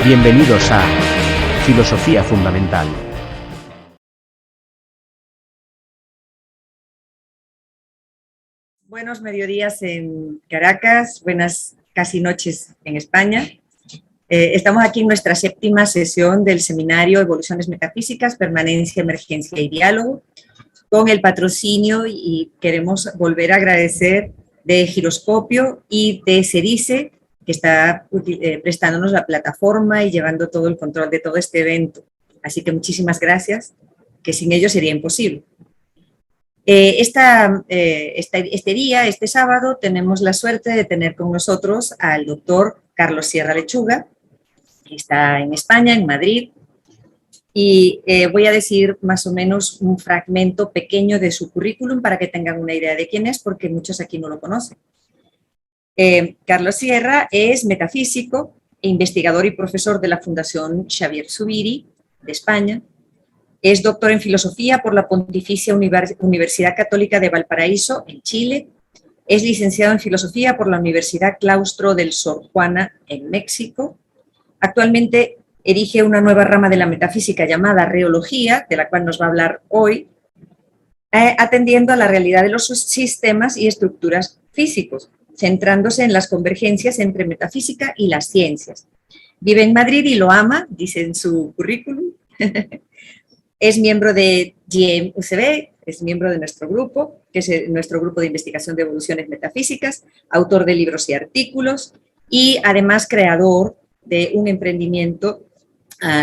Bienvenidos a Filosofía Fundamental. Buenos mediodías en Caracas, buenas casi noches en España. Estamos aquí en nuestra séptima sesión del seminario Evoluciones Metafísicas, Permanencia, Emergencia y Diálogo, con el patrocinio y queremos volver a agradecer de Giroscopio y de CEDICE, que está prestándonos la plataforma y llevando todo el control de todo este evento. Así que muchísimas gracias, que sin ellos sería imposible. Este sábado, tenemos la suerte de tener con nosotros al doctor Carlos Sierra Lechuga, que está en España, en Madrid, y voy a decir más o menos un fragmento pequeño de su currículum para que tengan una idea de quién es, porque muchos aquí no lo conocen. Carlos Sierra es metafísico, investigador y profesor de la Fundación Xavier Zubiri de España. Es doctor en filosofía por la Pontificia Universidad Católica de Valparaíso, en Chile. Es licenciado en filosofía por la Universidad Claustro del Sor Juana, en México. Actualmente erige una nueva rama de la metafísica llamada reología, de la cual nos va a hablar hoy, atendiendo a la realidad de los sistemas y estructuras físicos, centrándose en las convergencias entre metafísica y las ciencias. Vive en Madrid y lo ama, dice en su currículum. Es miembro de GM-UCB, es miembro de nuestro grupo, que es nuestro grupo de investigación de evoluciones metafísicas, autor de libros y artículos, y además creador de un emprendimiento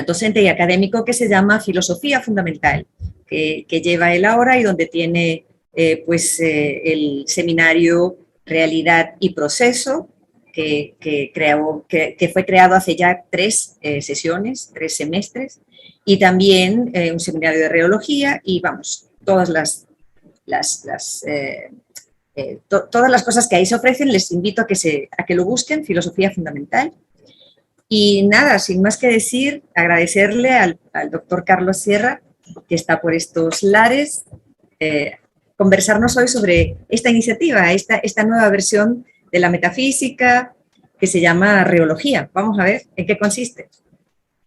docente y académico que se llama Filosofía Fundamental, que lleva él ahora y donde tiene el seminario Realidad y Proceso, que fue creado hace ya 3 sesiones, 3 semestres, y también un seminario de reología y todas las cosas que ahí se ofrecen, les invito a que lo busquen, Filosofía Fundamental. Y nada, sin más que decir, agradecerle al doctor Carlos Sierra, que está por estos lares, conversarnos hoy sobre esta iniciativa, esta nueva versión de la metafísica que se llama reología. Vamos a ver en qué consiste.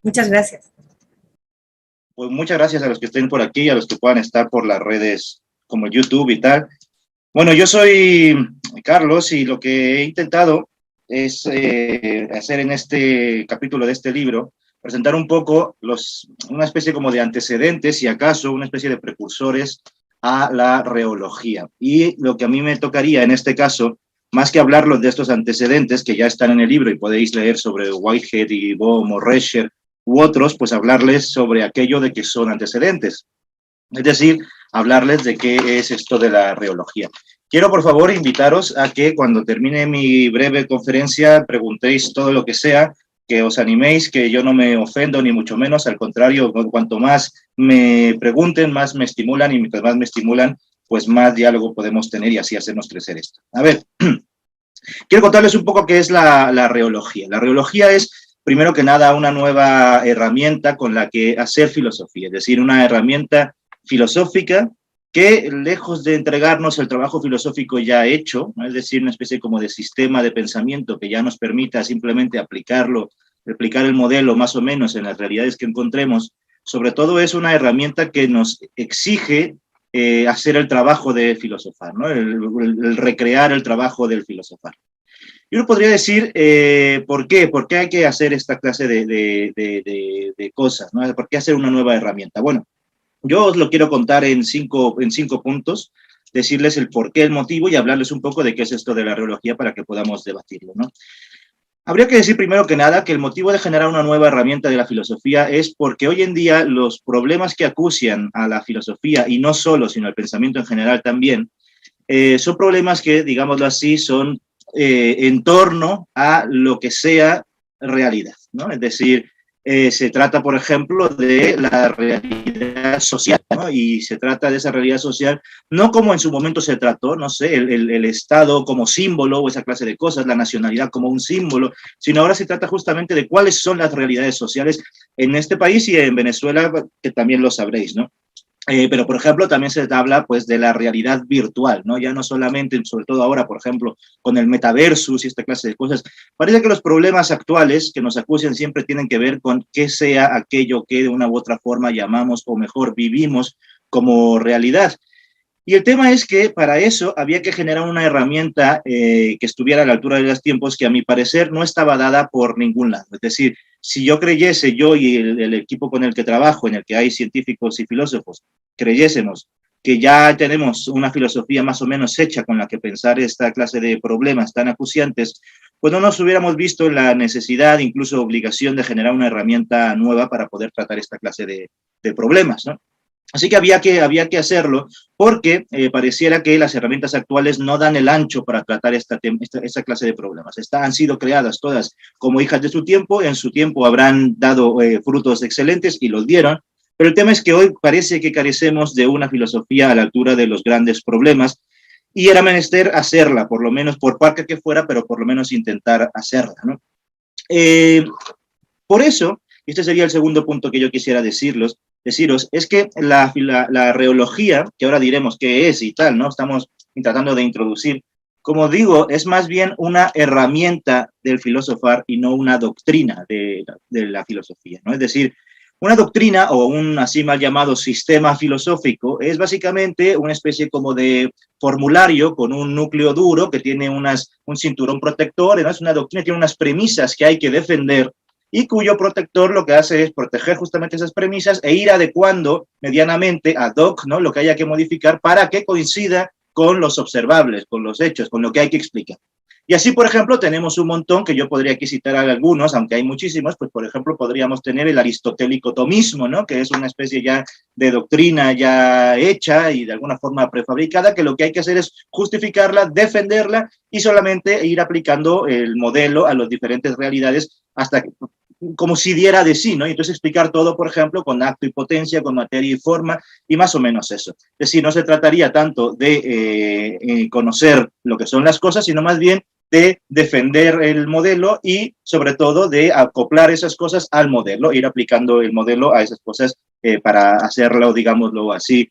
Muchas gracias. Pues muchas gracias a los que estén por aquí, a los que puedan estar por las redes como YouTube y tal. Bueno, yo soy Carlos y lo que he intentado es hacer en este capítulo de este libro, presentar un poco una especie como de antecedentes, si acaso, una especie de precursores a la reología. Y lo que a mí me tocaría en este caso, más que hablarlos de estos antecedentes que ya están en el libro y podéis leer sobre Whitehead y Bohm o Rescher u otros, pues hablarles sobre aquello de que son antecedentes. Es decir, hablarles de qué es esto de la reología. Quiero, por favor, invitaros a que cuando termine mi breve conferencia preguntéis todo lo que sea, que os animéis, que yo no me ofendo ni mucho menos, al contrario, cuanto más me pregunten, más me estimulan y mientras más me estimulan, pues más diálogo podemos tener y así hacernos crecer esto. A ver, quiero contarles un poco qué es la reología. La reología es, primero que nada, una nueva herramienta con la que hacer filosofía, es decir, una herramienta filosófica que, lejos de entregarnos el trabajo filosófico ya hecho, ¿no? Es decir, una especie como de sistema de pensamiento que ya nos permita simplemente aplicar el modelo más o menos en las realidades que encontremos, sobre todo es una herramienta que nos exige hacer el trabajo de filosofar, ¿no? el recrear el trabajo del filosofar. Yo podría decir, ¿por qué? ¿Por qué hay que hacer esta clase de cosas, ¿no? ¿Por qué hacer una nueva herramienta? Bueno, yo os lo quiero contar en cinco puntos, decirles el por qué, el motivo y hablarles un poco de qué es esto de la reología para que podamos debatirlo, ¿no? Habría que decir primero que nada que el motivo de generar una nueva herramienta de la filosofía es porque hoy en día los problemas que acucian a la filosofía, y no solo, sino al pensamiento en general también, son problemas que, digámoslo así, son en torno a lo que sea realidad, ¿no? Es decir, se trata, por ejemplo, de la realidad social, ¿no? Y se trata de esa realidad social, no como en su momento se trató, no sé, el Estado como símbolo o esa clase de cosas, la nacionalidad como un símbolo, sino ahora se trata justamente de cuáles son las realidades sociales en este país y en Venezuela, que también lo sabréis, ¿no? Pero, por ejemplo, también se habla pues, de la realidad virtual, ¿no? Ya no solamente, sobre todo ahora, por ejemplo, con el metaversus y esta clase de cosas. Parece que los problemas actuales que nos acucian siempre tienen que ver con qué sea aquello que de una u otra forma llamamos, o mejor, vivimos como realidad. Y el tema es que para eso había que generar una herramienta que estuviera a la altura de los tiempos, que a mi parecer no estaba dada por ningún lado. Es decir, si yo creyese, yo y el equipo con el que trabajo, en el que hay científicos y filósofos, creyésemos que ya tenemos una filosofía más o menos hecha con la que pensar esta clase de problemas tan acuciantes, pues no nos hubiéramos visto en la necesidad, incluso obligación, de generar una herramienta nueva para poder tratar esta clase de problemas, ¿no? Así que había que hacerlo porque pareciera que las herramientas actuales no dan el ancho para tratar esta clase de problemas. Han sido creadas todas como hijas de su tiempo, en su tiempo habrán dado frutos excelentes y los dieron, pero el tema es que hoy parece que carecemos de una filosofía a la altura de los grandes problemas y era menester hacerla, por lo menos por parte que fuera, pero por lo menos intentar hacerla, ¿no? Por eso, y este sería el segundo punto que yo quisiera deciros, es que la reología, que ahora diremos qué es y tal, ¿no? Estamos tratando de introducir, como digo, es más bien una herramienta del filosofar y no una doctrina de la filosofía, ¿no? Es decir, una doctrina o un así mal llamado sistema filosófico es básicamente una especie como de formulario con un núcleo duro que tiene un cinturón protector, ¿no? Es una doctrina, tiene unas premisas que hay que defender y cuyo protector lo que hace es proteger justamente esas premisas e ir adecuando medianamente ad hoc, ¿no? Lo que haya que modificar para que coincida con los observables, con los hechos, con lo que hay que explicar. Y así, por ejemplo, tenemos un montón que yo podría aquí citar algunos, aunque hay muchísimos, pues por ejemplo podríamos tener el aristotélico tomismo, ¿no? Que es una especie ya de doctrina ya hecha y de alguna forma prefabricada, que lo que hay que hacer es justificarla, defenderla y solamente ir aplicando el modelo a las diferentes realidades hasta que, como si diera de sí, ¿no? Y entonces explicar todo, por ejemplo, con acto y potencia, con materia y forma, y más o menos eso. Es decir, no se trataría tanto de conocer lo que son las cosas, sino más bien de defender el modelo y, sobre todo, de acoplar esas cosas al modelo, ir aplicando el modelo a esas cosas para hacerlo, digámoslo así,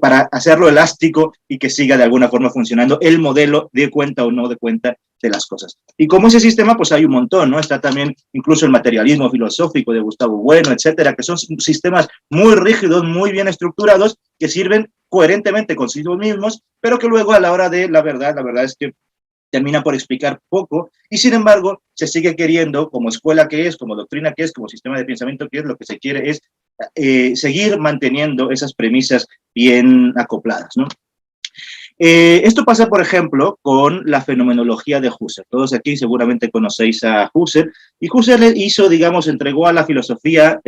para hacerlo elástico y que siga de alguna forma funcionando el modelo, de cuenta o no de cuenta de las cosas. Y como ese sistema, pues hay un montón, ¿no? Está también incluso el materialismo filosófico de Gustavo Bueno, etcétera, que son sistemas muy rígidos, muy bien estructurados, que sirven coherentemente consigo mismos, pero que luego a la hora de la verdad es que termina por explicar poco y sin embargo se sigue queriendo, como escuela que es, como doctrina que es, como sistema de pensamiento que es, lo que se quiere es seguir manteniendo esas premisas bien acopladas, ¿no? Esto pasa, por ejemplo, con la fenomenología de Husserl. Todos aquí seguramente conocéis a Husserl, y Husserl hizo, digamos, entregó a la filosofía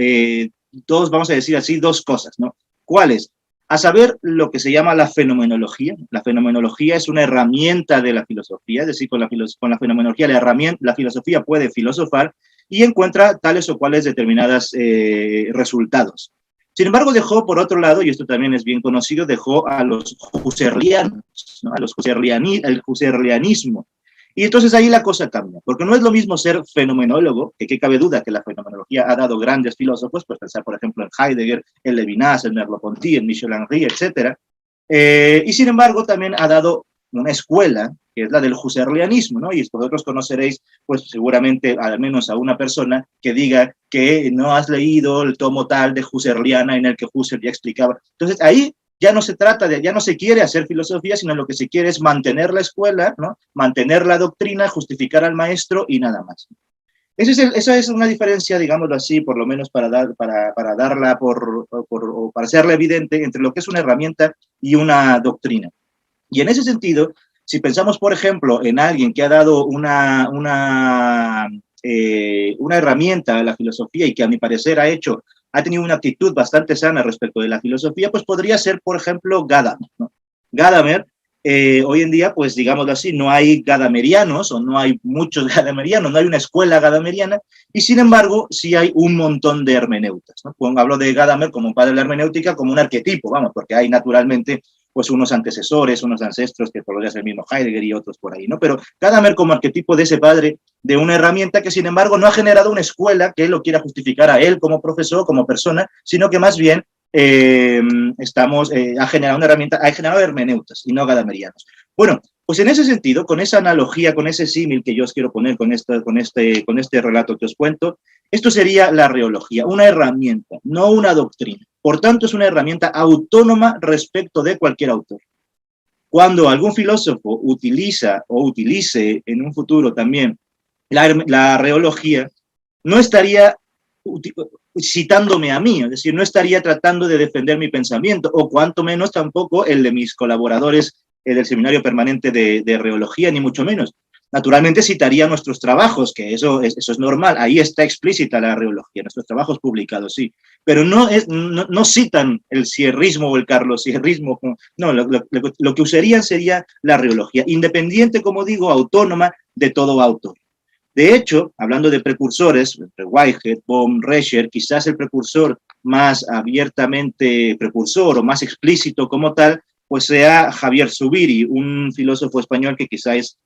vamos a decir así, dos cosas, ¿no? ¿Cuáles? A saber, lo que se llama la fenomenología. La fenomenología es una herramienta de la filosofía, es decir, con la fenomenología la filosofía puede filosofar y encuentra tales o cuales determinados resultados. Sin embargo, dejó, por otro lado, y esto también es bien conocido, dejó a los husserlianos, ¿no? El husserlianismo. Y entonces ahí la cosa cambia, porque no es lo mismo ser fenomenólogo, que qué cabe duda que la fenomenología ha dado grandes filósofos, pues pensar, por ejemplo, en Heidegger, en Levinas, en Merleau-Ponty, en Michel Henry, etc. Y sin embargo, también ha dado una escuela, que es la del husserlianismo, ¿no? Y vosotros conoceréis, pues seguramente, al menos a una persona que diga que no has leído el tomo tal de Husserliana en el que Husserl ya explicaba. Entonces, ahí ya no se trata ya no se quiere hacer filosofía, sino lo que se quiere es mantener la escuela, ¿no? Mantener la doctrina, justificar al maestro y nada más. Esa es una diferencia, digámoslo así, por lo menos para darla o para hacerla evidente entre lo que es una herramienta y una doctrina. Y en ese sentido, si pensamos, por ejemplo, en alguien que ha dado una herramienta a la filosofía y que a mi parecer ha tenido una actitud bastante sana respecto de la filosofía, pues podría ser, por ejemplo, Gadamer, ¿no? Gadamer, hoy en día, pues digámoslo así, no hay gadamerianos o no hay muchos gadamerianos, no hay una escuela gadameriana y sin embargo sí hay un montón de hermeneutas, ¿no? Hablo de Gadamer como un padre de la hermenéutica, como un arquetipo, vamos, porque hay naturalmente pues unos antecesores, unos ancestros que podría ser el mismo Heidegger y otros por ahí, ¿no? Pero Gadamer como arquetipo de ese padre de una herramienta que sin embargo no ha generado una escuela que lo quiera justificar a él como profesor, como persona, sino que más bien ha generado una herramienta, ha generado hermeneutas y no gadamerianos. Bueno, pues en ese sentido, con esa analogía, con ese símil que yo os quiero poner con este relato que os cuento, esto sería la reología, una herramienta, no una doctrina. Por tanto, es una herramienta autónoma respecto de cualquier autor. Cuando algún filósofo utiliza o utilice en un futuro también la reología, no estaría citándome a mí, es decir, no estaría tratando de defender mi pensamiento, o cuanto menos tampoco el de mis colaboradores del Seminario Permanente de Reología, ni mucho menos. Naturalmente citaría nuestros trabajos, que eso es normal, ahí está explícita la reología, nuestros trabajos publicados, sí, pero no citan el sierrismo o el carlosierrismo, no, lo que usarían sería la reología, independiente, como digo, autónoma de todo autor. De hecho, hablando de precursores, entre Whitehead, Bohm, Rescher, quizás el precursor más abiertamente precursor o más explícito como tal, pues sea Javier Zubiri, un filósofo español que quizás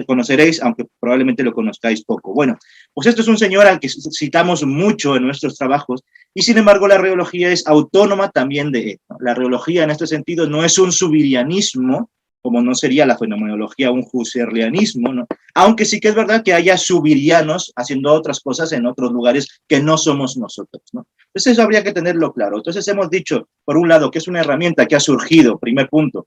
conoceréis, aunque probablemente lo conozcáis poco. Bueno, pues esto es un señor al que citamos mucho en nuestros trabajos y sin embargo la reología es autónoma también de él, ¿no? La reología en este sentido no es un subirianismo, como no sería la fenomenología un husserlianismo, ¿no? Aunque sí que es verdad que haya subirianos haciendo otras cosas en otros lugares que no somos nosotros, ¿no? Entonces eso habría que tenerlo claro. Entonces hemos dicho, por un lado, que es una herramienta que ha surgido, primer punto,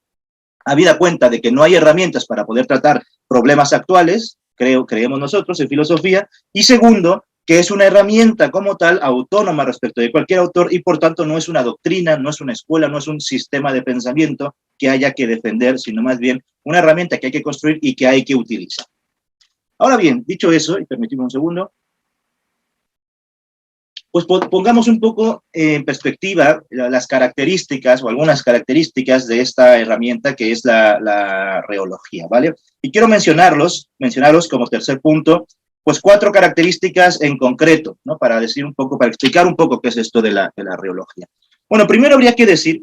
habida cuenta de que no hay herramientas para poder tratar problemas actuales, creemos nosotros en filosofía, y segundo, que es una herramienta como tal autónoma respecto de cualquier autor y por tanto no es una doctrina, no es una escuela, no es un sistema de pensamiento que haya que defender, sino más bien una herramienta que hay que construir y que hay que utilizar. Ahora bien, dicho eso, y permitidme un segundo, pues pongamos un poco en perspectiva las características o algunas características de esta herramienta que es la reología, ¿vale? Y quiero mencionaros como tercer punto, pues 4 características en concreto, ¿no? Para explicar un poco qué es esto de la reología. Bueno, primero habría que decir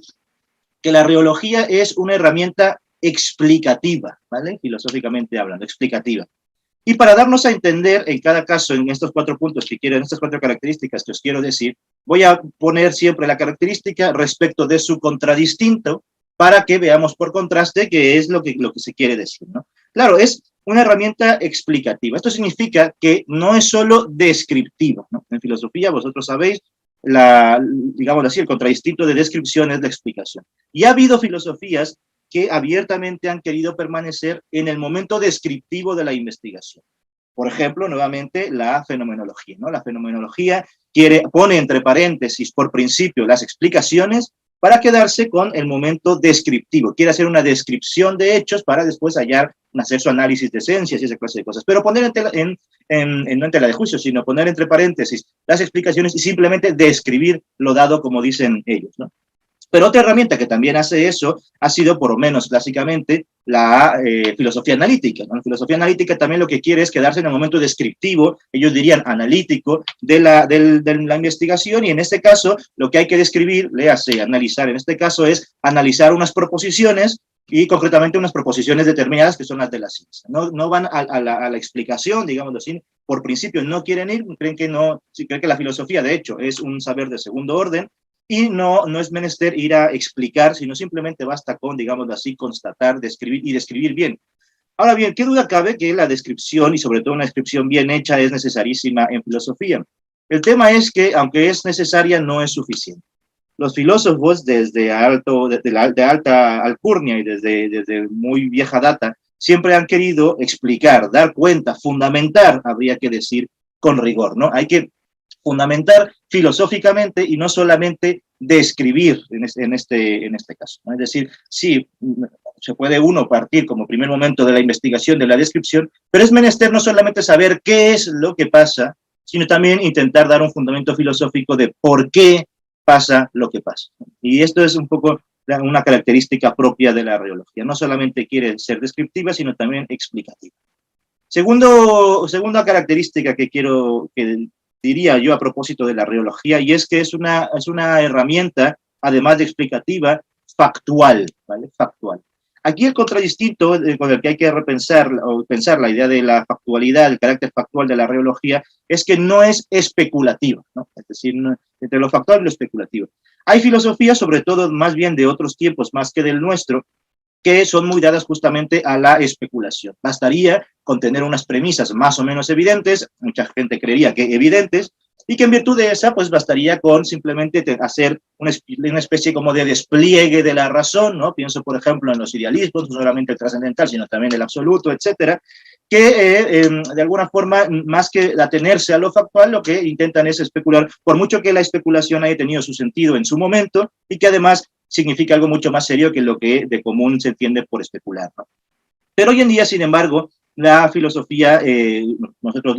que la reología es una herramienta explicativa, ¿vale? Filosóficamente hablando, explicativa. Y para darnos a entender en cada caso, en estos 4 puntos que quiero, en estas 4 características que os quiero decir, voy a poner siempre la característica respecto de su contradistinto para que veamos por contraste qué es lo que se quiere decir, ¿no? Claro, es una herramienta explicativa. Esto significa que no es solo descriptiva, ¿no? En filosofía, vosotros sabéis, digamos así, el contradistinto de descripción es la explicación. Y ha habido filosofías que abiertamente han querido permanecer en el momento descriptivo de la investigación. Por ejemplo, nuevamente, la fenomenología, ¿no? La fenomenología pone entre paréntesis, por principio, las explicaciones para quedarse con el momento descriptivo. Quiere hacer una descripción de hechos para después hacer su análisis de esencias y esa clase de cosas. Pero poner no en tela de juicio, sino poner entre paréntesis las explicaciones y simplemente describir lo dado como dicen ellos, ¿no? Pero otra herramienta que también hace eso ha sido, por lo menos clásicamente, la filosofía analítica, ¿no? La filosofía analítica también lo que quiere es quedarse en el momento descriptivo, ellos dirían analítico, de la investigación, y en este caso lo que hay que describir, léase, analizar, en este caso es analizar unas proposiciones y concretamente unas proposiciones determinadas que son las de la ciencia. No van a la explicación, digámoslo así, por principio no quieren ir, creen que la filosofía de hecho es un saber de segundo orden, y no es menester ir a explicar, sino simplemente basta con, digámoslo así, constatar, describir y describir bien. Ahora bien, ¿qué duda cabe que la descripción, y sobre todo una descripción bien hecha, es necesarísima en filosofía? El tema es que, aunque es necesaria, no es suficiente. Los filósofos, de alta alcurnia y desde muy vieja data, siempre han querido explicar, dar cuenta, fundamentar, habría que decir, con rigor, ¿no? Hay que fundamentar filosóficamente y no solamente describir en este caso, ¿no? Es decir, sí, se puede uno partir como primer momento de la investigación, de la descripción, pero es menester no solamente saber qué es lo que pasa, sino también intentar dar un fundamento filosófico de por qué pasa lo que pasa. Y esto es un poco una característica propia de la reología. No solamente quiere ser descriptiva, sino también explicativa. Segunda característica que diría yo a propósito de la reología, y es que es una herramienta, además de explicativa, factual, ¿vale? Factual. Aquí el contradistinto con el que hay que repensar o pensar la idea de la factualidad, el carácter factual de la reología, es que no es especulativa, ¿no? Es decir, entre lo factual y lo especulativo. Hay filosofías, sobre todo más bien de otros tiempos, más que del nuestro, que son muy dadas justamente a la especulación. Bastaría con tener unas premisas más o menos evidentes, mucha gente creería que evidentes, y que en virtud de esa, pues bastaría con simplemente hacer una especie como de despliegue de la razón, ¿no? Pienso, por ejemplo, en los idealismos, no solamente el trascendental, sino también el absoluto, etcétera, que de alguna forma, más que atenerse a lo factual, lo que intentan es especular, por mucho que la especulación haya tenido su sentido en su momento, y que además significa algo mucho más serio que lo que de común se entiende por especular, ¿no? Pero hoy en día, sin embargo, la filosofía, nosotros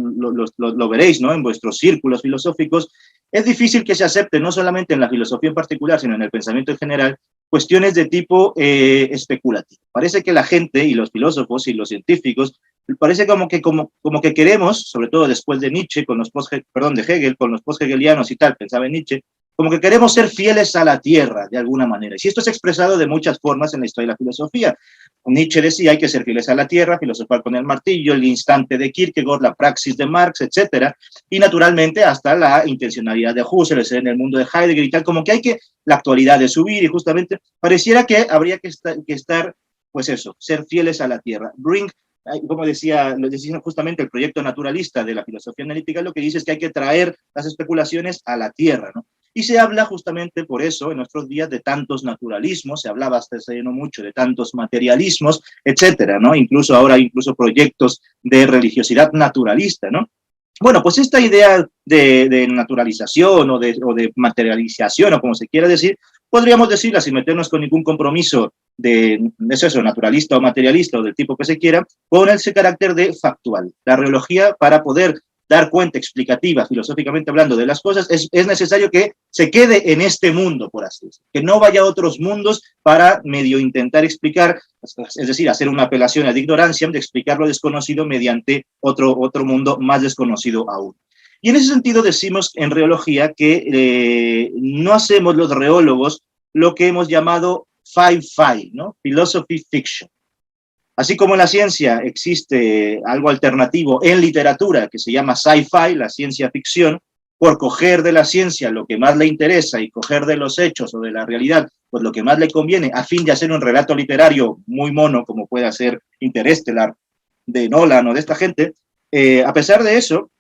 lo veréis, ¿no? En vuestros círculos filosóficos, es difícil que se acepte, no solamente en la filosofía en particular, sino en el pensamiento en general, cuestiones de tipo especulativo. Parece que la gente y los filósofos y los científicos, parece como que queremos, sobre todo después de Nietzsche, con los de Hegel, con los post-hegelianos y tal, pensaba en Nietzsche, como que queremos ser fieles a la tierra, de alguna manera. Y si esto es expresado de muchas formas en la historia de la filosofía. Nietzsche decía, hay que ser fieles a la tierra, filosofar con el martillo, el instante de Kierkegaard, la praxis de Marx, etcétera, y naturalmente hasta la intencionalidad de Husserl, el ser en el mundo de Heidegger y tal, como que hay que la actualidad de subir, y justamente pareciera que habría que estar pues eso, ser fieles a la tierra. Como decía justamente el proyecto naturalista de la filosofía analítica, lo que dice es que hay que traer las especulaciones a la tierra, ¿no? Y se habla justamente por eso en nuestros días de tantos naturalismos, se hablaba hasta hace no mucho de tantos materialismos, etcétera, ¿no? Incluso ahora, incluso proyectos de religiosidad naturalista, ¿no? Bueno, pues esta idea de naturalización o de materialización, o como se quiera decir, podríamos decirla sin meternos con ningún compromiso de eso, naturalista o materialista o del tipo que se quiera, con ese carácter de factual. La reología, para poder dar cuenta explicativa, filosóficamente hablando, de las cosas, es necesario que se quede en este mundo, por así decirlo, que no vaya a otros mundos para medio intentar explicar, es decir, hacer una apelación a la ignorancia, de explicar lo desconocido mediante otro mundo más desconocido aún. Y en ese sentido decimos en reología que no hacemos los reólogos lo que hemos llamado sci-fi, ¿no? Philosophy fiction. Así como en la ciencia existe algo alternativo en literatura que se llama sci-fi, la ciencia ficción, por coger de la ciencia lo que más le interesa y coger de los hechos o de la realidad pues lo que más le conviene a fin de hacer un relato literario muy mono como puede ser Interestelar de Nolan o de esta gente, a pesar de eso,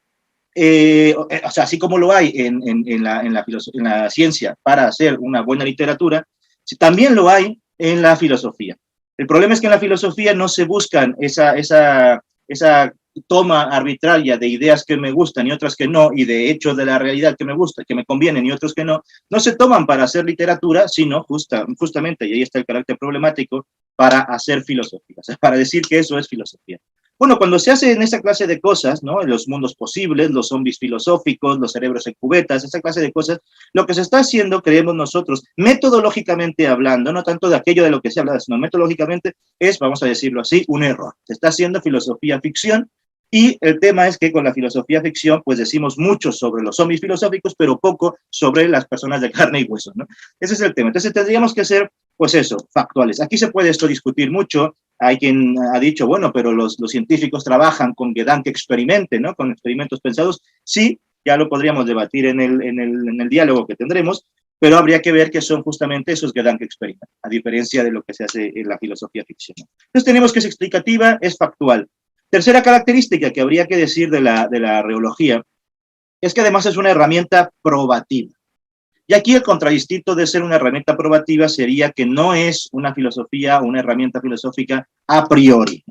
o sea, así como lo hay en la ciencia para hacer una buena literatura, también lo hay en la filosofía. El problema es que en la filosofía no se buscan esa toma arbitraria de ideas que me gustan y otras que no, y de hechos de la realidad que me gustan, que me convienen y otros que no se toman para hacer literatura, sino justamente, y ahí está el carácter problemático, para hacer filosofía, o sea, para decir que eso es filosofía. Bueno, cuando se hace en esa clase de cosas, ¿no? En los mundos posibles, los zombies filosóficos, los cerebros en cubetas, esa clase de cosas, lo que se está haciendo, creemos nosotros, metodológicamente hablando, no tanto de aquello de lo que se habla, sino metodológicamente, es, vamos a decirlo así, un error. Se está haciendo filosofía ficción, y el tema es que con la filosofía ficción, pues decimos mucho sobre los zombies filosóficos, pero poco sobre las personas de carne y hueso, ¿no? Ese es el tema. Entonces tendríamos que ser, pues eso, factuales. Aquí se puede esto discutir mucho. Hay quien ha dicho, bueno, pero los científicos trabajan con Gedankenexperimente, ¿no? Con experimentos pensados. Sí, ya lo podríamos debatir en el diálogo que tendremos, pero habría que ver que son justamente esos Gedankenexperimente, a diferencia de lo que se hace en la filosofía ficción. Entonces tenemos que es explicativa, es factual. Tercera característica que habría que decir de la reología es que además es una herramienta probativa. Y aquí el contradistinto de ser una herramienta probativa sería que no es una filosofía o una herramienta filosófica a priori.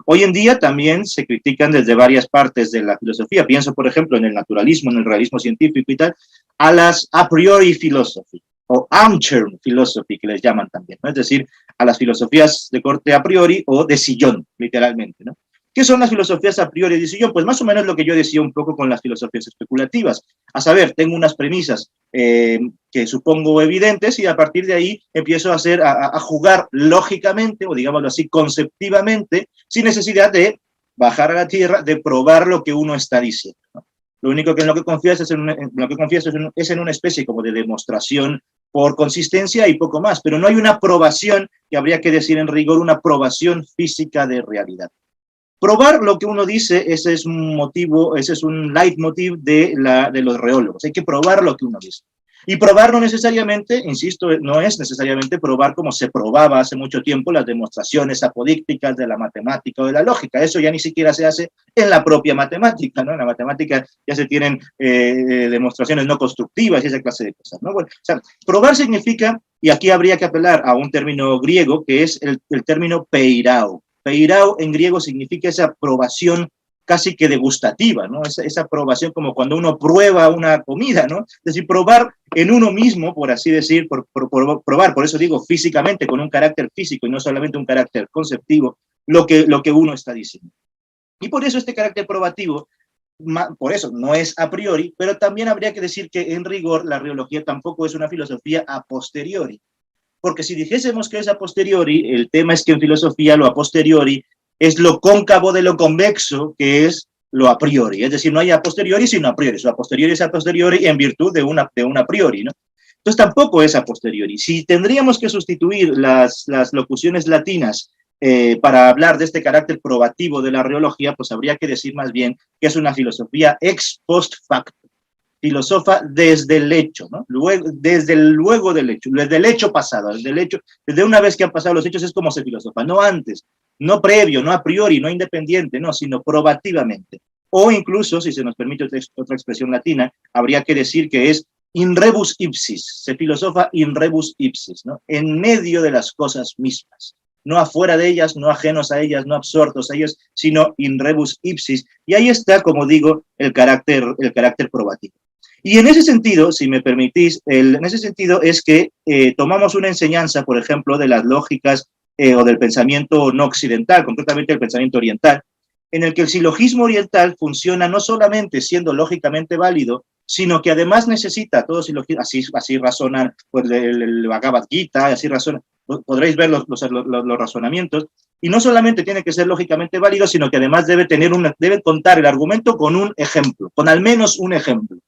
Hoy en día también se critican desde varias partes de la filosofía. Pienso, por ejemplo, en el naturalismo, en el realismo científico y tal, a las a priori philosophy o armchair philosophy, que les llaman también, ¿no? Es decir, a las filosofías de corte a priori o de sillón, literalmente, ¿no? ¿Qué son las filosofías a priori de sillón? Pues más o menos lo que yo decía un poco con las filosofías especulativas. A saber, tengo unas premisas que supongo evidentes y a partir de ahí empiezo a jugar lógicamente, o digámoslo así, conceptivamente, sin necesidad de bajar a la tierra, de probar lo que uno está diciendo, ¿no? Lo único que en lo que confías es en una especie como de demostración por consistencia y poco más, pero no hay una probación, que habría que decir en rigor, una probación física de realidad. Probar lo que uno dice, ese es un motivo, ese es un leitmotiv de los reólogos. Hay que probar lo que uno dice. Y probar no necesariamente, insisto, no es necesariamente probar como se probaba hace mucho tiempo las demostraciones apodícticas de la matemática o de la lógica. Eso ya ni siquiera se hace en la propia matemática, ¿no? En la matemática ya se tienen demostraciones no constructivas y esa clase de cosas, ¿no? Bueno, o sea, probar significa, y aquí habría que apelar a un término griego que es el término peirao. Peirao en griego significa esa probación casi que degustativa, ¿no? Esa aprobación como cuando uno prueba una comida, ¿no? Es decir, probar en uno mismo, por así decir, probar, por eso digo físicamente, con un carácter físico y no solamente un carácter conceptivo, lo que uno está diciendo. Y por eso este carácter probativo, por eso no es a priori, pero también habría que decir que en rigor la reología tampoco es una filosofía a posteriori. Porque si dijésemos que es a posteriori, el tema es que en filosofía lo a posteriori es lo cóncavo de lo convexo, que es lo a priori. Es decir, no hay a posteriori, sino a priori. Lo a posteriori es a posteriori en virtud de una a priori, ¿no? Entonces tampoco es a posteriori. Si tendríamos que sustituir las locuciones latinas para hablar de este carácter probativo de la reología, pues habría que decir más bien que es una filosofía ex post facto. Filosofa desde el hecho, ¿no? Desde luego del hecho, desde el hecho pasado, desde una vez que han pasado los hechos es como se filosofa, no antes, no previo, no a priori, no independiente, no, sino probativamente. O incluso, si se nos permite otra expresión latina, habría que decir que es in rebus ipsis, se filosofa in rebus ipsis, ¿no? En medio de las cosas mismas. No afuera de ellas, no ajenos a ellas, no absortos a ellas, sino in rebus ipsis. Y ahí está, como digo, el carácter probativo. Y en ese sentido, si me permitís, en ese sentido es que tomamos una enseñanza, por ejemplo, de las lógicas o del pensamiento no occidental, concretamente el pensamiento oriental, en el que el silogismo oriental funciona no solamente siendo lógicamente válido, sino que además necesita todo silogismo, así razonan pues, el Bhagavad Gita, así razonan, podréis ver los razonamientos, y no solamente tiene que ser lógicamente válido, sino que además debe contar el argumento con un ejemplo, con al menos un ejemplo.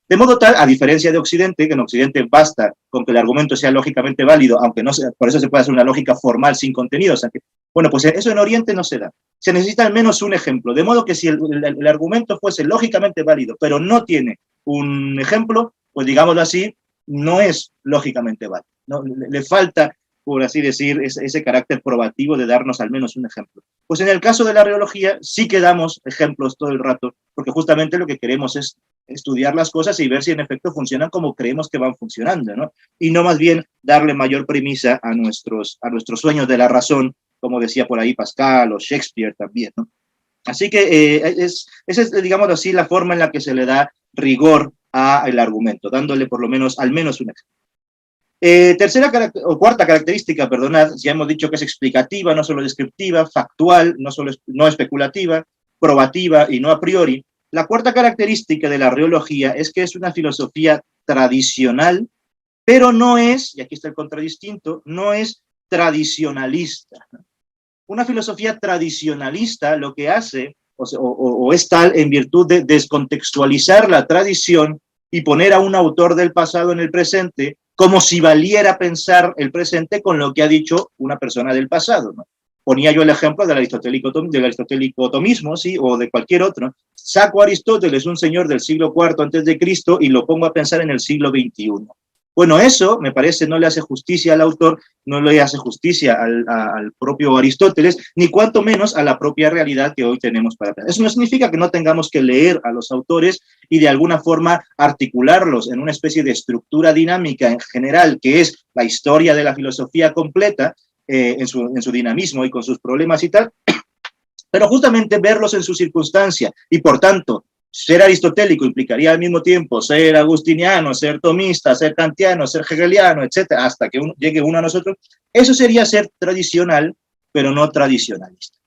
De modo tal, a diferencia de Occidente, que en Occidente basta con que el argumento sea lógicamente válido, aunque no sea, por eso se puede hacer una lógica formal sin contenido. O sea que, bueno, pues eso en Oriente no se da. Se necesita al menos un ejemplo. De modo que si el argumento fuese lógicamente válido, pero no tiene un ejemplo, pues digámoslo así, no es lógicamente válido. ¿No? Le falta, por así decir, ese carácter probativo de darnos al menos un ejemplo. Pues en el caso de la reología sí que damos ejemplos todo el rato, porque justamente lo que queremos es estudiar las cosas y ver si en efecto funcionan como creemos que van funcionando, ¿no? Y no más bien darle mayor premisa a nuestros sueños de la razón, como decía por ahí Pascal o Shakespeare también, ¿no? Así que esa es, digamos así, la forma en la que se le da rigor al argumento, dándole por lo menos, al menos un ejemplo. Cuarta característica, perdonad, ya hemos dicho que es explicativa, no solo descriptiva, factual, no especulativa, probativa y no a priori. La cuarta característica de la reología es que es una filosofía tradicional, pero no es, y aquí está el contradistinto, no es tradicionalista. Una filosofía tradicionalista lo que hace, o es tal en virtud de descontextualizar la tradición y poner a un autor del pasado en el presente como si valiera pensar el presente con lo que ha dicho una persona del pasado, ¿no? Ponía yo el ejemplo del aristotélico tomismo, ¿sí? O de cualquier otro. Saco a Aristóteles, un señor del siglo IV antes de Cristo, y lo pongo a pensar en el siglo XXI. Bueno, eso, me parece, no le hace justicia al autor, no le hace justicia al propio Aristóteles, ni cuanto menos a la propia realidad que hoy tenemos para pensar. Eso no significa que no tengamos que leer a los autores y de alguna forma articularlos en una especie de estructura dinámica en general, que es la historia de la filosofía completa, en su dinamismo y con sus problemas y tal, pero justamente verlos en su circunstancia y por tanto ser aristotélico implicaría al mismo tiempo ser agustiniano, ser tomista, ser kantiano, ser hegeliano, etcétera, hasta que llegue uno a nosotros. Eso sería ser tradicional, pero no tradicionalista.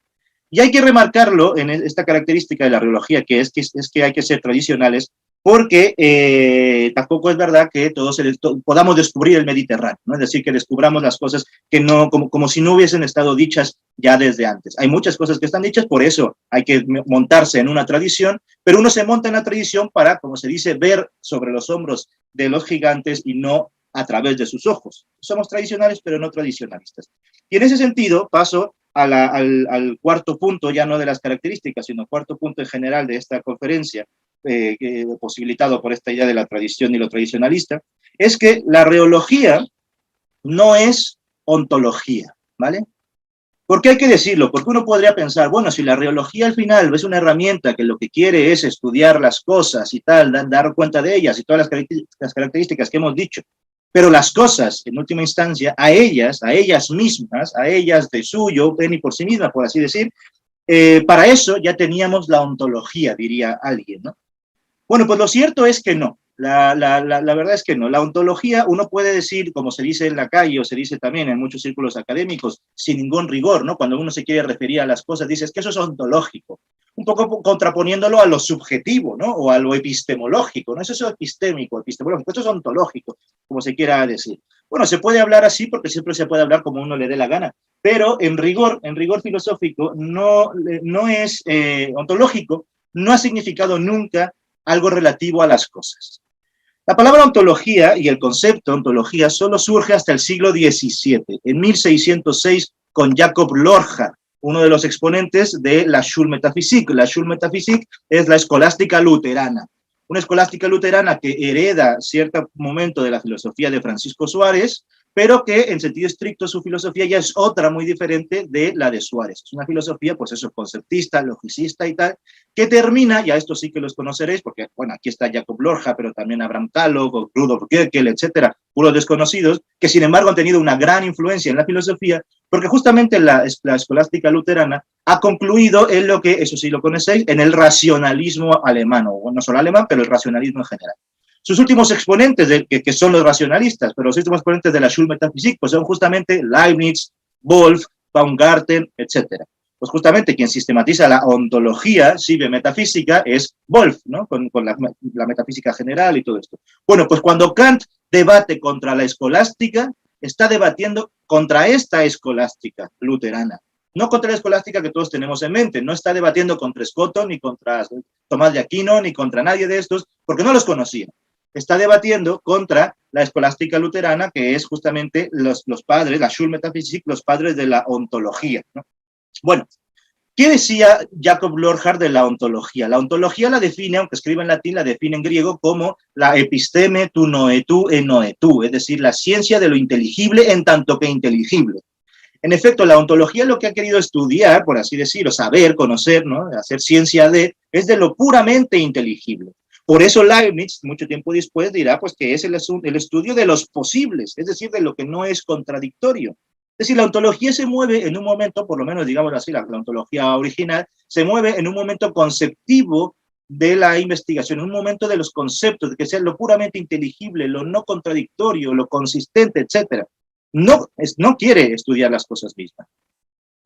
Y hay que remarcarlo en esta característica de la reología, que es que hay que ser tradicionales, porque tampoco es verdad que todos podamos descubrir el Mediterráneo, ¿no? Es decir, que descubramos las cosas que no, como si no hubiesen estado dichas ya desde antes. Hay muchas cosas que están dichas, por eso hay que montarse en una tradición, pero uno se monta en la tradición para, como se dice, ver sobre los hombros de los gigantes y no a través de sus ojos. Somos tradicionales, pero no tradicionalistas. Y en ese sentido paso al cuarto punto, ya no de las características, sino cuarto punto en general de esta conferencia, posibilitado por esta idea de la tradición y lo tradicionalista, es que la reología no es ontología, ¿vale? ¿Por qué hay que decirlo? Porque uno podría pensar, bueno, si la reología al final es una herramienta que lo que quiere es estudiar las cosas y tal, dar cuenta de ellas y todas las características que hemos dicho, pero las cosas, en última instancia, a ellas mismas, a ellas de suyo, ven y por sí mismas, por así decir, para eso ya teníamos la ontología, diría alguien, ¿no? Bueno, pues lo cierto es que no. La verdad es que no. La ontología, uno puede decir, como se dice en la calle o se dice también en muchos círculos académicos, sin ningún rigor, ¿no? Cuando uno se quiere referir a las cosas, dice, es que eso es ontológico. Un poco contraponiéndolo a lo subjetivo, ¿no? O a lo epistemológico, ¿no? Eso es epistémico, epistemológico, esto es ontológico, como se quiera decir. Bueno, se puede hablar así porque siempre se puede hablar como uno le dé la gana, pero en rigor filosófico, no es ontológico, no ha significado nunca algo relativo a las cosas. La palabra ontología y el concepto ontología solo surge hasta el siglo XVII, en 1606, con Jacob Lorja, uno de los exponentes de la Schulmetaphysik. La Schulmetaphysik es la escolástica luterana. Una escolástica luterana que hereda cierto momento de la filosofía de Francisco Suárez, pero que en sentido estricto su filosofía ya es otra muy diferente de la de Suárez. Es una filosofía, pues eso, conceptista, logicista y tal, que termina, ya esto sí que los conoceréis, porque, bueno, aquí está Jacob Lorja, pero también Abraham Kellogg, Rudolf Goeckel, etcétera, puros desconocidos, que sin embargo han tenido una gran influencia en la filosofía, porque justamente la escolástica luterana ha concluido en lo que, eso sí lo conocéis, en el racionalismo alemán, o no solo alemán, pero el racionalismo en general. Sus últimos exponentes, que son los racionalistas, pero los últimos exponentes de la Schulmetaphysik, pues son justamente Leibniz, Wolff, Baumgarten, etcétera. Pues justamente quien sistematiza la ontología, metafísica, es Wolff, ¿no? Con la metafísica general y todo esto. Bueno, pues cuando Kant debate contra la escolástica, está debatiendo contra esta escolástica luterana, no contra la escolástica que todos tenemos en mente, no está debatiendo contra Escoto, ni contra Tomás de Aquino, ni contra nadie de estos, porque no los conocía. Está debatiendo contra la escolástica luterana, que es justamente los padres, la Schulmetaphysik, los padres de la ontología, ¿no? Bueno, ¿qué decía Jacob Lorja de la ontología? La ontología la define, aunque escribe en latín, la define en griego como la episteme tu noetu en noetu, es decir, la ciencia de lo inteligible en tanto que inteligible. En efecto, la ontología lo que ha querido estudiar, por así decirlo, saber, conocer, ¿no? Hacer ciencia es de lo puramente inteligible. Por eso Leibniz, mucho tiempo después, dirá pues, que es el estudio de los posibles, es decir, de lo que no es contradictorio. Es decir, la ontología se mueve en un momento, por lo menos digamos así, la ontología original, se mueve en un momento conceptivo de la investigación, en un momento de los conceptos, de que sea lo puramente inteligible, lo no contradictorio, lo consistente, etc. No quiere estudiar las cosas mismas.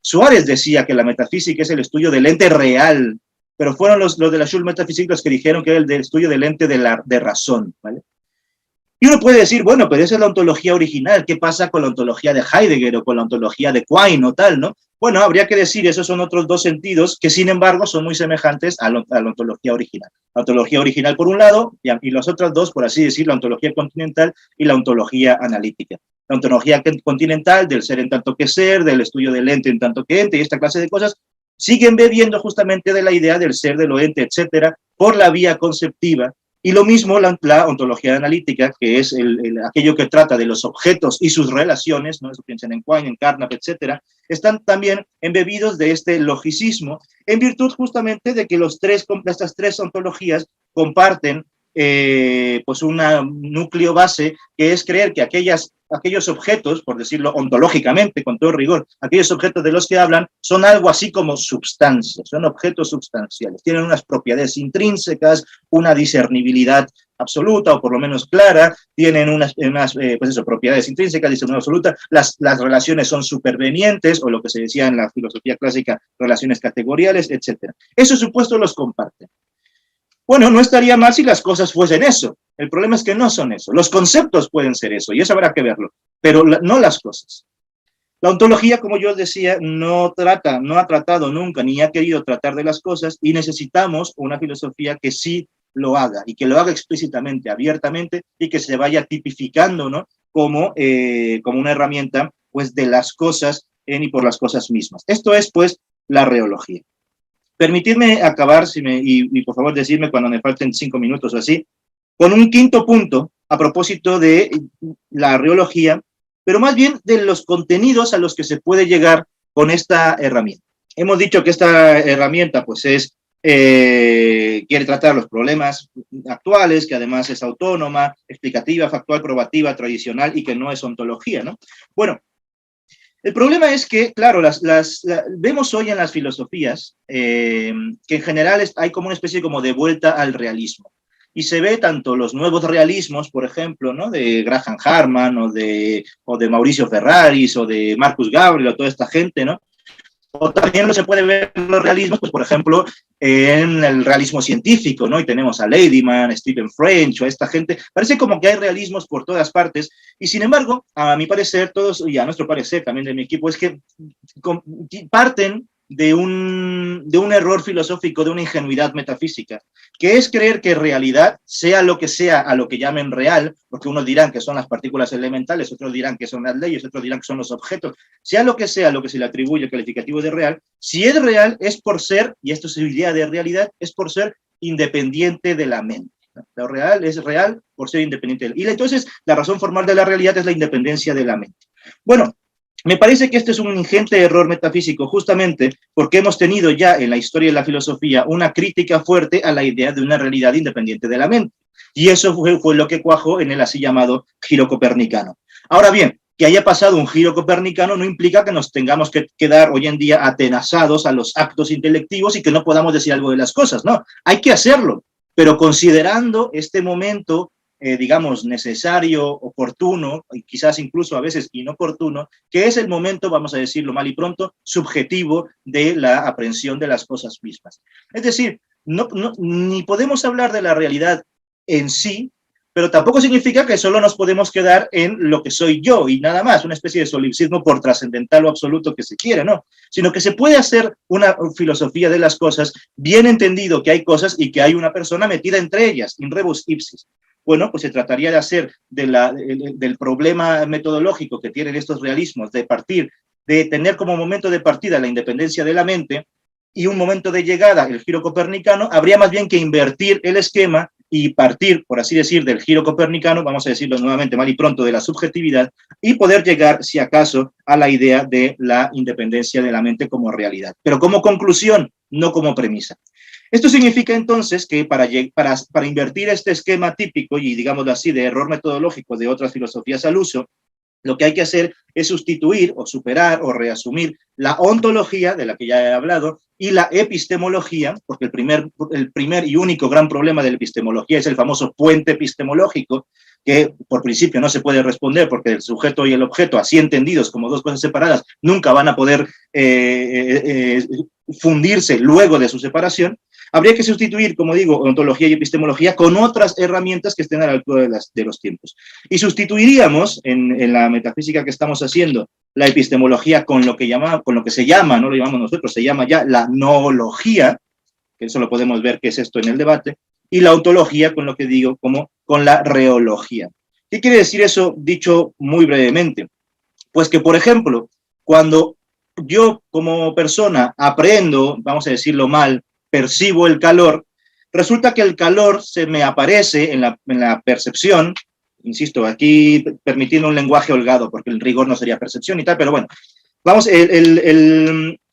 Suárez decía que la metafísica es el estudio del ente real, pero fueron los de la Schulmetaphysik los que dijeron que era el estudio del ente de razón, ¿vale? Y uno puede decir, bueno, pero esa es la ontología original, ¿qué pasa con la ontología de Heidegger o con la ontología de Quine o tal, no? Bueno, habría que decir, esos son otros dos sentidos que, sin embargo, son muy semejantes a la ontología original. La ontología original, por un lado, y los otros dos, por así decir, la ontología continental y la ontología analítica. La ontología continental del ser en tanto que ser, del estudio del ente en tanto que ente, y esta clase de cosas, siguen bebiendo justamente de la idea del ser, de lo ente, etcétera, por la vía conceptiva. Y lo mismo la ontología analítica, que es aquello que trata de los objetos y sus relaciones, ¿no? Eso piensan en Quine, en Carnap, etcétera, están también embebidos de este logicismo, en virtud justamente de que estas tres ontologías comparten pues un núcleo base, que es creer que aquellos objetos, por decirlo ontológicamente, con todo rigor, aquellos objetos de los que hablan son algo así como sustancias, son objetos substanciales, tienen unas propiedades intrínsecas, una discernibilidad absoluta o por lo menos clara, tienen unas propiedades intrínsecas, discernibilidad absoluta, las relaciones son supervenientes, o lo que se decía en la filosofía clásica, relaciones categoriales, etc. Esos supuestos los comparten. Bueno, no estaría mal si las cosas fuesen eso. El problema es que no son eso. Los conceptos pueden ser eso, y eso habrá que verlo, pero no las cosas. La ontología, como yo decía, no ha tratado nunca, ni ha querido tratar de las cosas, y necesitamos una filosofía que sí lo haga, y que lo haga explícitamente, abiertamente, y que se vaya tipificando, ¿no? como una herramienta, pues, de las cosas en y por las cosas mismas. Esto es, pues, la reología. Permitidme acabar, y por favor decirme cuando me falten 5 minutos o así, con un quinto punto, a propósito de la reología, pero más bien de los contenidos a los que se puede llegar con esta herramienta. Hemos dicho que esta herramienta pues quiere tratar los problemas actuales, que además es autónoma, explicativa, factual, probativa, tradicional y que no es ontología, ¿no? Bueno, el problema es que, claro, vemos hoy en las filosofías que en general hay como una especie como de vuelta al realismo. Y se ve tanto los nuevos realismos, por ejemplo, ¿no? De Graham Harman o de Mauricio Ferraris o de Marcus Gabriel o toda esta gente, ¿no? O también se puede ver los realismos, pues, por ejemplo, en el realismo científico, ¿no? Y tenemos a Ladyman, Stephen French, o a esta gente. Parece como que hay realismos por todas partes, y sin embargo, a mi parecer, todos, y a nuestro parecer también de mi equipo, es que parten de un error filosófico, de una ingenuidad metafísica, que es creer que realidad, sea lo que sea a lo que llamen real, porque unos dirán que son las partículas elementales, otros dirán que son las leyes, otros dirán que son los objetos, sea lo que sea lo que se le atribuye el calificativo de real, si es real es por ser, y esto es su idea de realidad, es por ser independiente de la mente. Lo real es real por ser independiente. Y entonces la razón formal de la realidad es la independencia de la mente. Bueno, me parece que este es un ingente error metafísico justamente porque hemos tenido ya en la historia de la filosofía una crítica fuerte a la idea de una realidad independiente de la mente. Y eso fue lo que cuajó en el así llamado giro copernicano. Ahora bien, que haya pasado un giro copernicano no implica que nos tengamos que quedar hoy en día atenazados a los actos intelectivos y que no podamos decir algo de las cosas, no, hay que hacerlo, pero considerando este momento digamos, necesario, oportuno, y quizás incluso a veces inoportuno, que es el momento, vamos a decirlo mal y pronto, subjetivo de la aprehensión de las cosas mismas. Es decir, ni podemos hablar de la realidad en sí, pero tampoco significa que solo nos podemos quedar en lo que soy yo y nada más, una especie de solipsismo por trascendental o absoluto que se quiere, ¿no? Sino que se puede hacer una filosofía de las cosas, bien entendido que hay cosas y que hay una persona metida entre ellas, in rebus ipsis. Bueno, pues se trataría de hacer del problema metodológico que tienen estos realismos, de tener como momento de partida la independencia de la mente y un momento de llegada el giro copernicano, habría más bien que invertir el esquema y partir, por así decir, del giro copernicano, vamos a decirlo nuevamente mal y pronto, de la subjetividad, y poder llegar, si acaso, a la idea de la independencia de la mente como realidad. Pero como conclusión, no como premisa. Esto significa entonces que para invertir este esquema típico y digámoslo así de error metodológico de otras filosofías al uso, lo que hay que hacer es sustituir o superar o reasumir la ontología, de la que ya he hablado, y la epistemología, porque el primer y único gran problema de la epistemología es el famoso puente epistemológico, que por principio no se puede responder porque el sujeto y el objeto, así entendidos como dos cosas separadas, nunca van a poder fundirse luego de su separación. Habría que sustituir, como digo, ontología y epistemología con otras herramientas que estén a la altura de los tiempos. Y sustituiríamos, en la metafísica que estamos haciendo, la epistemología con lo que se llama, no lo llamamos nosotros, se llama ya la noología, que eso lo podemos ver qué es esto en el debate, y la ontología con lo que digo, como con la reología. ¿Qué quiere decir eso dicho muy brevemente? Pues que, por ejemplo, cuando yo como persona aprendo, vamos a decirlo mal, percibo el calor, resulta que el calor se me aparece en la percepción, insisto, aquí permitiendo un lenguaje holgado, porque el rigor no sería percepción y tal, pero bueno, vamos,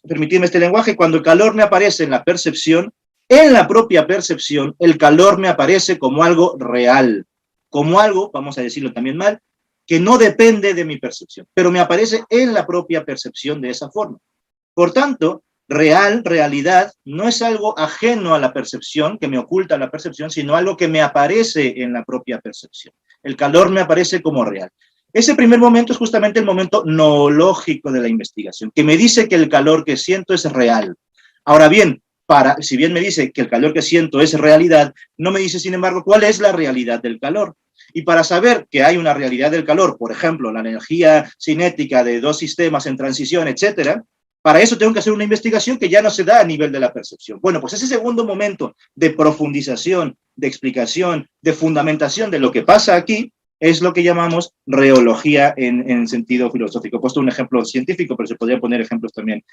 permitirme este lenguaje, cuando el calor me aparece en la percepción, en la propia percepción, el calor me aparece como algo real, como algo, vamos a decirlo también mal, que no depende de mi percepción, pero me aparece en la propia percepción de esa forma. Por tanto, realidad, no es algo ajeno a la percepción, que me oculta la percepción, sino algo que me aparece en la propia percepción. El calor me aparece como real. Ese primer momento es justamente el momento noológico de la investigación, que me dice que el calor que siento es real. Ahora bien, si bien me dice que el calor que siento es realidad, no me dice, sin embargo, cuál es la realidad del calor. Y para saber que hay una realidad del calor, por ejemplo, la energía cinética de dos sistemas en transición, etcétera, para eso tengo que hacer una investigación que ya no se da a nivel de la percepción. Bueno, pues ese segundo momento de profundización, de explicación, de fundamentación de lo que pasa aquí, es lo que llamamos reología en sentido filosófico. He puesto un ejemplo científico, pero se podría poner ejemplos también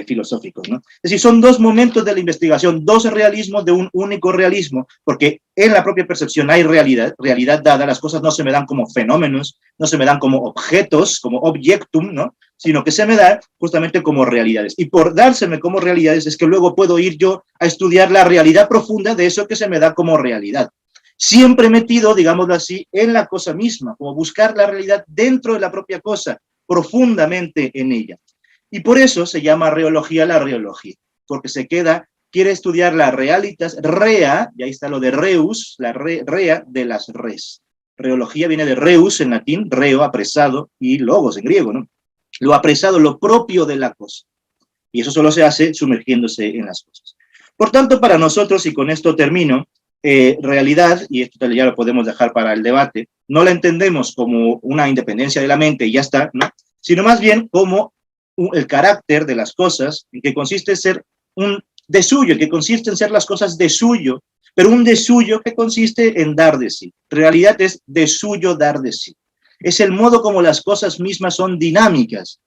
filosóficos, ¿no? Es decir, son dos momentos de la investigación, dos realismos de un único realismo, porque en la propia percepción hay realidad dada, las cosas no se me dan como fenómenos, no se me dan como objetos, como objectum, ¿no? Sino que se me da justamente como realidades. Y por dárseme como realidades es que luego puedo ir yo a estudiar la realidad profunda de eso que se me da como realidad. Siempre metido, digámoslo así, en la cosa misma, como buscar la realidad dentro de la propia cosa, profundamente en ella. Y por eso se llama reología la reología, porque quiere estudiar la realitas rea, y ahí está lo de reus, la rea de las res. Reología viene de reus en latín, reo, apresado, y logos en griego, ¿no? Lo apresado, lo propio de la cosa. Y eso solo se hace sumergiéndose en las cosas. Por tanto, para nosotros, y con esto termino, realidad, y esto ya lo podemos dejar para el debate, no la entendemos como una independencia de la mente y ya está, ¿no? Sino más bien como el carácter de las cosas, en que consiste en ser un de suyo, que consiste en ser las cosas de suyo, pero un de suyo que consiste en dar de sí. Realidad es de suyo dar de sí. Es el modo como las cosas mismas son dinámicas.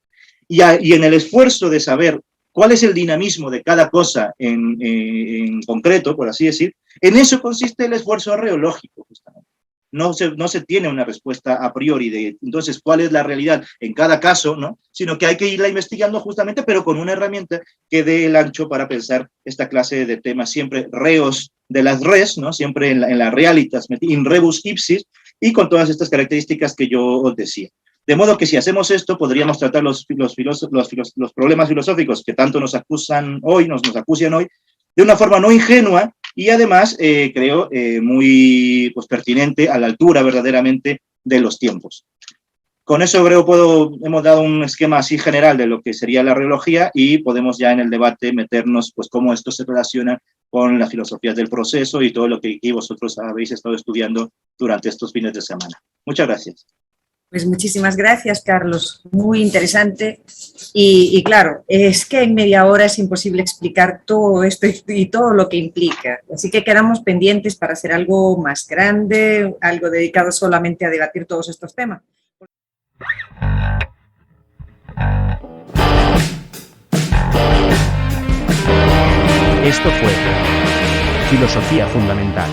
Y en el esfuerzo de saber cuál es el dinamismo de cada cosa en concreto, por así decir, en eso consiste el esfuerzo reológico, justamente. No se tiene una respuesta a priori de, entonces, cuál es la realidad en cada caso, ¿no? Sino que hay que irla investigando justamente, pero con una herramienta que dé el ancho para pensar esta clase de temas, siempre reos de las res, ¿no? Siempre en la realitas, in rebus ipsis, y con todas estas características que yo os decía. De modo que si hacemos esto, podríamos tratar los problemas filosóficos que tanto nos acusan hoy, nos acucian hoy, de una forma no ingenua y además, creo, muy pertinente, a la altura verdaderamente de los tiempos. Con eso creo hemos dado un esquema así general de lo que sería la reología y podemos ya en el debate meternos pues cómo esto se relaciona con las filosofías del proceso y todo lo que aquí vosotros habéis estado estudiando durante estos fines de semana. Muchas gracias. Pues muchísimas gracias, Carlos. Muy interesante. Y claro, es que en media hora es imposible explicar todo esto y todo lo que implica. Así que quedamos pendientes para hacer algo más grande, algo dedicado solamente a debatir todos estos temas. Esto fue Filosofía Fundamental.